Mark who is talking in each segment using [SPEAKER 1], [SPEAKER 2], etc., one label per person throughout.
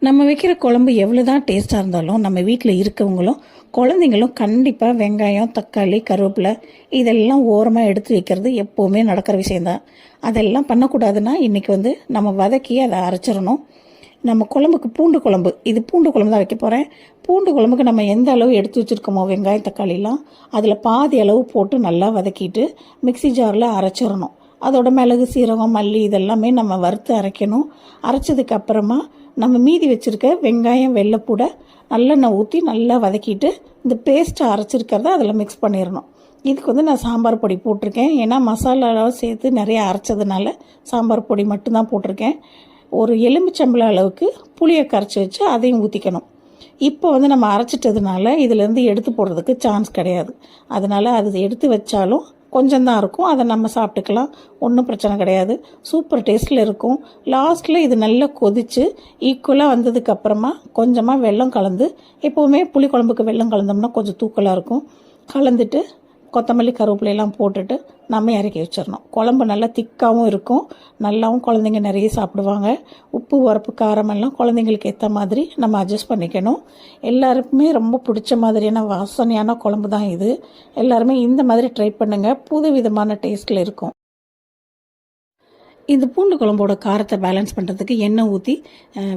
[SPEAKER 1] நம்ம வைக்கிற குழம்பு எவ்வளோ தான் டேஸ்ட்டாக இருந்தாலும் நம்ம வீட்டில் இருக்கவங்களும் குழந்தைங்களும் கண்டிப்பாக வெங்காயம், தக்காளி, கருவேப்பிலை இதெல்லாம் ஓரமாக எடுத்து வைக்கிறது எப்போவுமே நடக்கிற விஷயந்தான். அதெல்லாம் பண்ணக்கூடாதுன்னா இன்றைக்கி நம்ம வதக்கி அதை அரைச்சிடணும். நம்ம குழம்புக்கு பூண்டு குழம்பு, இது பூண்டு குழம்பு தான் வைக்க போகிறேன். பூண்டு குழம்புக்கு நம்ம எந்த அளவு எடுத்து வச்சுருக்கோமோ வெங்காயம், தக்காளிலாம் அதில் பாதி அளவு போட்டு நல்லா வதக்கிட்டு மிக்சி ஜாரில் அரைச்சிடணும். அதோட மிளகு, சீரகம், மல்லி இதெல்லாமே நம்ம வறுத்து அரைக்கணும். அரைச்சதுக்கு அப்புறமா நம்ம மீதி வச்சுருக்க வெங்காயம், வெள்ளைப்பூடை நல்லெண்ணெய் ஊற்றி நல்லா வதக்கிட்டு இந்த பேஸ்ட்டை அரைச்சிருக்கிறத அதில் மிக்ஸ் பண்ணிடணும். இதுக்கு நான் சாம்பார் பொடி போட்டிருக்கேன். ஏன்னா மசாலாலாம் சேர்த்து நிறைய அரைச்சதுனால சாம்பார் பொடி மட்டும்தான் போட்டிருக்கேன். ஒரு எலுமிச்சம்பழம் அளவுக்கு புளியை கரைச்சி வச்சு அதையும் ஊற்றிக்கணும். இப்போ நம்ம அரைச்சிட்டதுனால இதிலேருந்து எடுத்து போடுறதுக்கு சான்ஸ் கிடையாது. அதனால் அது எடுத்து வச்சாலும் கொஞ்சம்தான் இருக்கும், அதை நம்ம சாப்பிட்டுக்கலாம், ஒன்றும் பிரச்சனை கிடையாது. சூப்பர் டேஸ்ட்டில் இருக்கும். லாஸ்ட்டில் இது நல்லா கொதித்து ஈக்குவலாக வந்ததுக்கப்புறமா கொஞ்சமாக வெல்லம் கலந்து, எப்போவுமே புளி குழம்புக்கு வெல்லம் கலந்தோம்னா கொஞ்சம் தூக்கலாக இருக்கும், கலந்துட்டு கொத்தமல்லி, கருவேப்பிலையெல்லாம் போட்டுட்டு நம்ம இறக்கி வச்சிடணும். குழம்பு நல்லா திக்காகவும் இருக்கும், நல்லாவும் குழந்தைங்க நிறைய சாப்பிடுவாங்க. உப்பு, உரப்பு, காரமெல்லாம் குழந்தைங்களுக்கு ஏற்ற மாதிரி நம்ம அட்ஜஸ்ட் பண்ணிக்கணும். எல்லாருக்குமே ரொம்ப பிடிச்ச மாதிரியான வாசனையான குழம்பு தான் இது. எல்லாருமே இந்த மாதிரி ட்ரை பண்ணுங்கள், புது விதமான டேஸ்ட்டில் இருக்கும். இந்த பூண்டு குழம்போட காரத்தை பேலன்ஸ் பண்ணுறதுக்கு எண்ணெய் ஊற்றி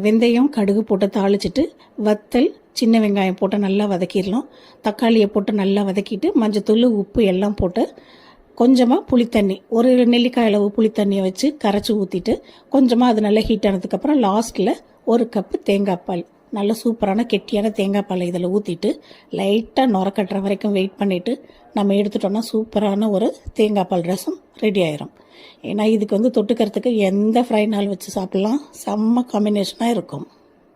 [SPEAKER 1] வெந்தயம், கடுகு போட்டு தாளிச்சிட்டு வத்தல், சின்ன வெங்காயம் போட்டு நல்லா வதக்கிடலாம். தக்காளியை போட்டு நல்லா வதக்கிட்டு மஞ்சத்தூள், உப்பு எல்லாம் போட்டு கொஞ்சமாக புளித்தண்ணி, ஒரு நெல்லிக்காய் அளவு புளித்தண்ணியை வச்சு கரைச்சி ஊற்றிட்டு கொஞ்சமாக அது நல்லா ஹீட் ஆனதுக்கப்புறம் லாஸ்ட்டில் ஒரு கப்பு தேங்காய் பால், நல்ல சூப்பரான கெட்டியான தேங்காய் பாலை இதில் ஊற்றிட்டு லைட்டாக நுர கட்டுற வரைக்கும் வெயிட் பண்ணிவிட்டு நம்ம எடுத்துட்டோம்னா சூப்பரான ஒரு தேங்காய் பால் ரசம் ரெடி ஆயிரும். ஏன்னா இதுக்கு தொட்டுக்கிறதுக்கு எந்த ஃப்ரை நாள் வச்சு சாப்பிட்லாம், செம்ம காம்பினேஷனாக இருக்கும்.